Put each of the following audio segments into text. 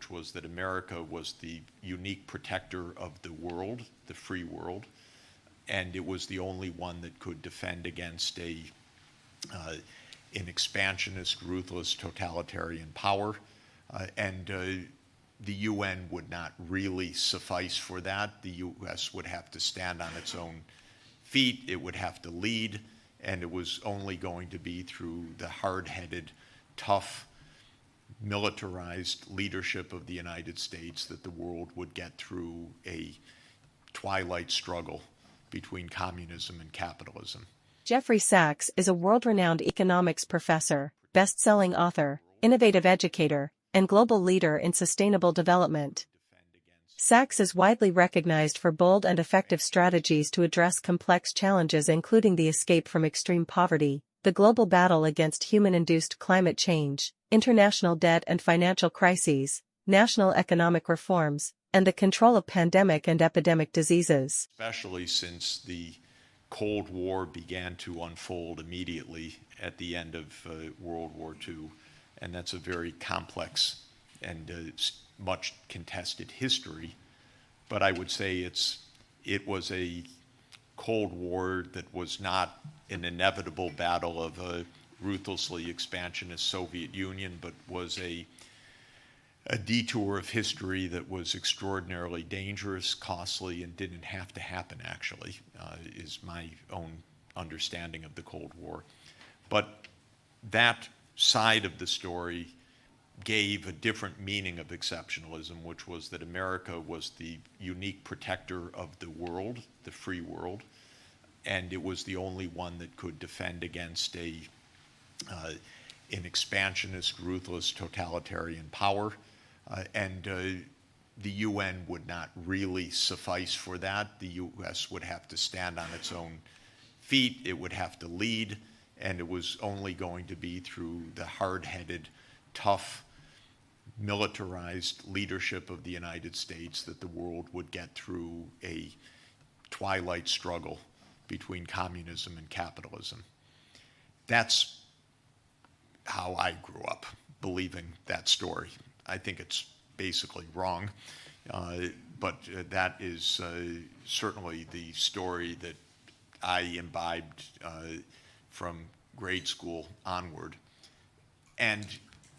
which was that America was the unique protector of the world, the free world, and it was the only one that could defend against an expansionist, ruthless, totalitarian power. The UN would not really suffice for that. The US would have to stand on its own feet. It would have to lead, and it was only going to be through the hard-headed, tough, militarized leadership of the United States that the world would get through a twilight struggle between communism and capitalism. Jeffrey Sachs is a world-renowned economics professor, best-selling author, innovative educator, and global leader in sustainable development. Sachs is widely recognized for bold and effective strategies to address complex challenges including the escape from extreme poverty, the global battle against human-induced climate change, international debt and financial crises, national economic reforms, and the control of pandemic and epidemic diseases. Especially since the Cold War began to unfold immediately at the end of World War II. And that's a very complex and much contested history. But I would say it was a Cold War that was not an inevitable battle of a ruthlessly expansionist Soviet Union, but was a detour of history that was extraordinarily dangerous, costly, and didn't have to happen, actually, is my own understanding of the Cold War. But that side of the story gave a different meaning of exceptionalism, which was that America was the unique protector of the world, the free world, and it was the only one that could defend against an expansionist, ruthless, totalitarian power. The UN would not really suffice for that. The US would have to stand on its own feet. It would have to lead. And it was only going to be through the hard-headed, tough, militarized leadership of the United States that the world would get through a twilight struggle between communism and capitalism. That's how I grew up, believing that story. I think it's basically wrong, but that is certainly the story that I imbibed from grade school onward. And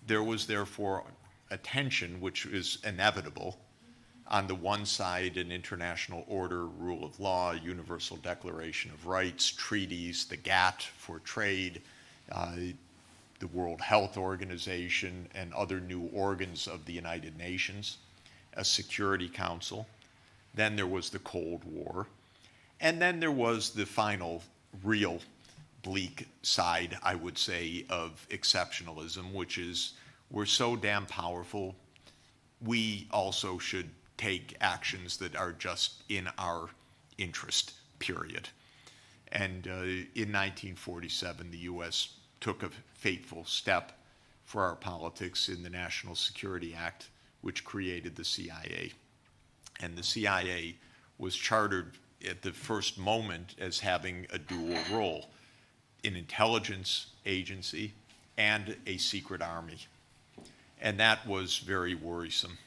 there was therefore a tension, which is inevitable. On the one side, an international order, rule of law, universal declaration of rights, treaties, the GATT for trade, the World Health Organization, and other new organs of the United Nations, a Security Council. Then there was the Cold War. And then there was the final real bleak side, I would say, of exceptionalism, which is we're so damn powerful, we also should take actions that are just in our interest, period. And in 1947, the U.S. took a fateful step for our politics in the National Security Act, which created the CIA. And the CIA was chartered at the first moment as having a dual role, an intelligence agency and a secret army. And that was very worrisome.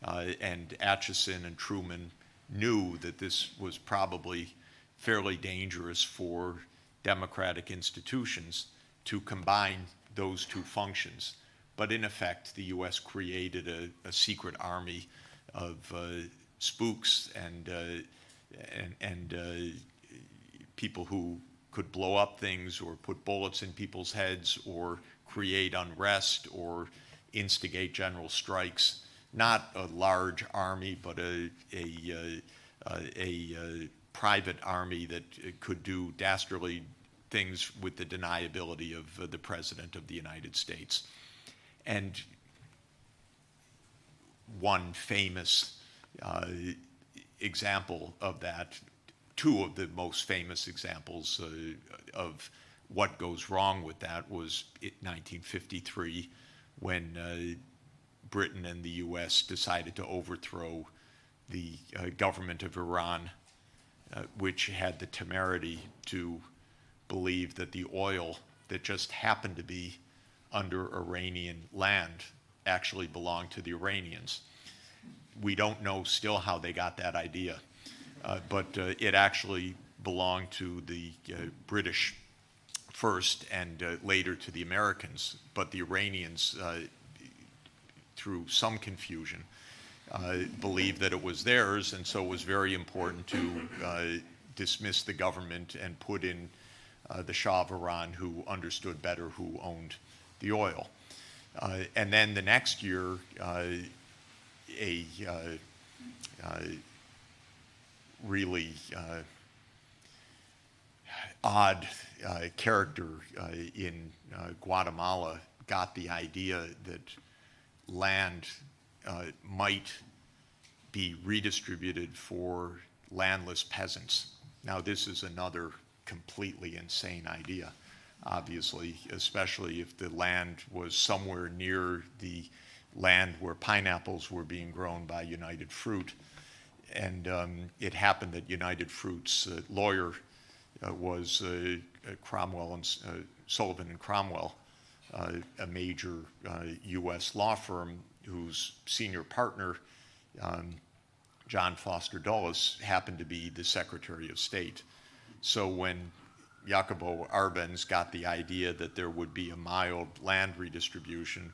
And Acheson and Truman knew that this was probably fairly dangerous for democratic institutions to combine those two functions. But in effect, the U.S. created a secret army of spooks and people who could blow up things or put bullets in people's heads or create unrest or instigate general strikes. Not a large army, but a private army that could do dastardly things with the deniability of the President of the United States. And one famous example of that, two of the most famous examples of what goes wrong with that was in 1953 when Britain and the U.S. decided to overthrow the government of Iran, which had the temerity to believe that the oil that just happened to be under Iranian land actually belonged to the Iranians. We don't know still how they got that idea, but it actually belonged to the British first and later to the Americans. But the Iranians, through some confusion, believed that it was theirs, and so it was very important to dismiss the government and put in the Shah of Iran, who understood better who owned the oil. And then the next year, a really odd character in Guatemala got the idea that land might be redistributed for landless peasants. Now, this is another completely insane idea, obviously, especially if the land was somewhere near the land where pineapples were being grown by United Fruit. And it happened that United Fruit's lawyer was Cromwell and Sullivan and Cromwell, a major U.S. law firm whose senior partner, John Foster Dulles, happened to be the Secretary of State. So when Jacobo Arbenz got the idea that there would be a mild land redistribution,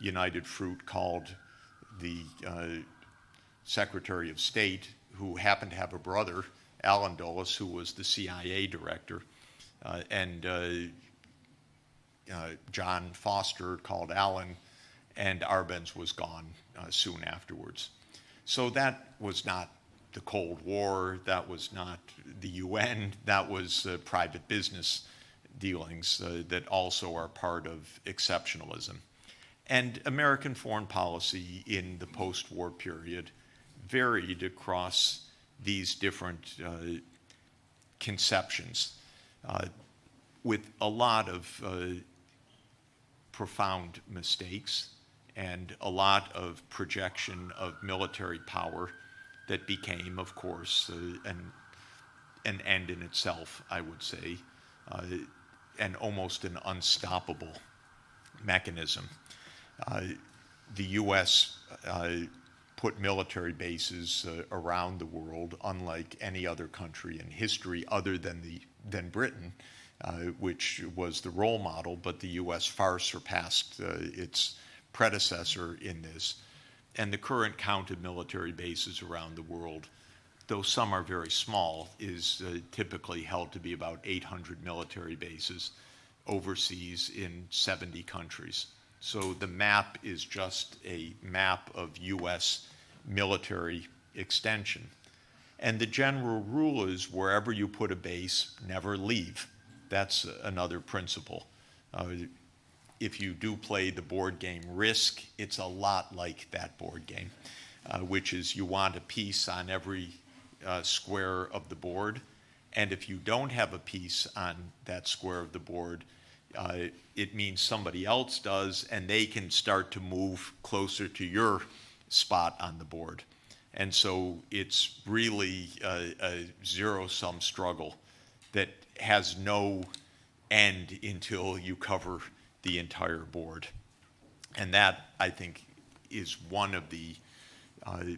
United Fruit called the Secretary of State, who happened to have a brother, Allen Dulles, who was the CIA director, and John Foster called Allen, and Arbenz was gone soon afterwards. So that was not the Cold War, that was not the UN, that was private business dealings that also are part of exceptionalism. And American foreign policy in the post-war period varied across these different conceptions with a lot of profound mistakes and a lot of projection of military power that became, of course, an end in itself, I would say, and almost an unstoppable mechanism. The U.S. Put military bases around the world, unlike any other country in history other than Britain, which was the role model, but the U.S. far surpassed its predecessor in this. And the current count of military bases around the world, though some are very small, is typically held to be about 800 military bases overseas in 70 countries. So the map is just a map of U.S. military extension. And the general rule is wherever you put a base, never leave. That's another principle. If you do play the board game Risk, it's a lot like that board game, which is you want a piece on every square of the board. And if you don't have a piece on that square of the board, it means somebody else does, and they can start to move closer to your spot on the board. And so it's really a zero-sum struggle that has no end until you cover the entire board. And that, I think, is one of the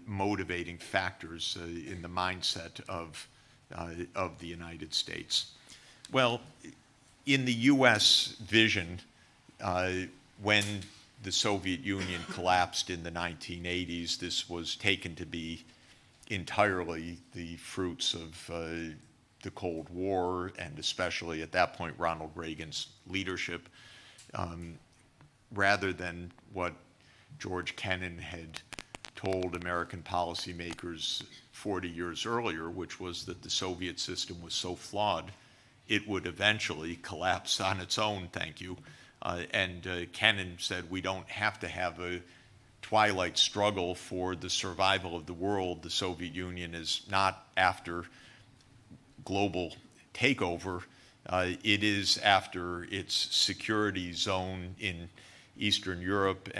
motivating factors in the mindset of the United States. Well, in the U.S. vision, when the Soviet Union collapsed in the 1980s, this was taken to be entirely the fruits of the Cold War, and especially at that point Ronald Reagan's leadership, rather than what George Kennan had told American policymakers 40 years earlier, which was that the Soviet system was so flawed it would eventually collapse on its own, thank you. And Kennan said we don't have to have a twilight struggle for the survival of the world. The Soviet Union is not after global takeover. It is after its security zone in Eastern Europe and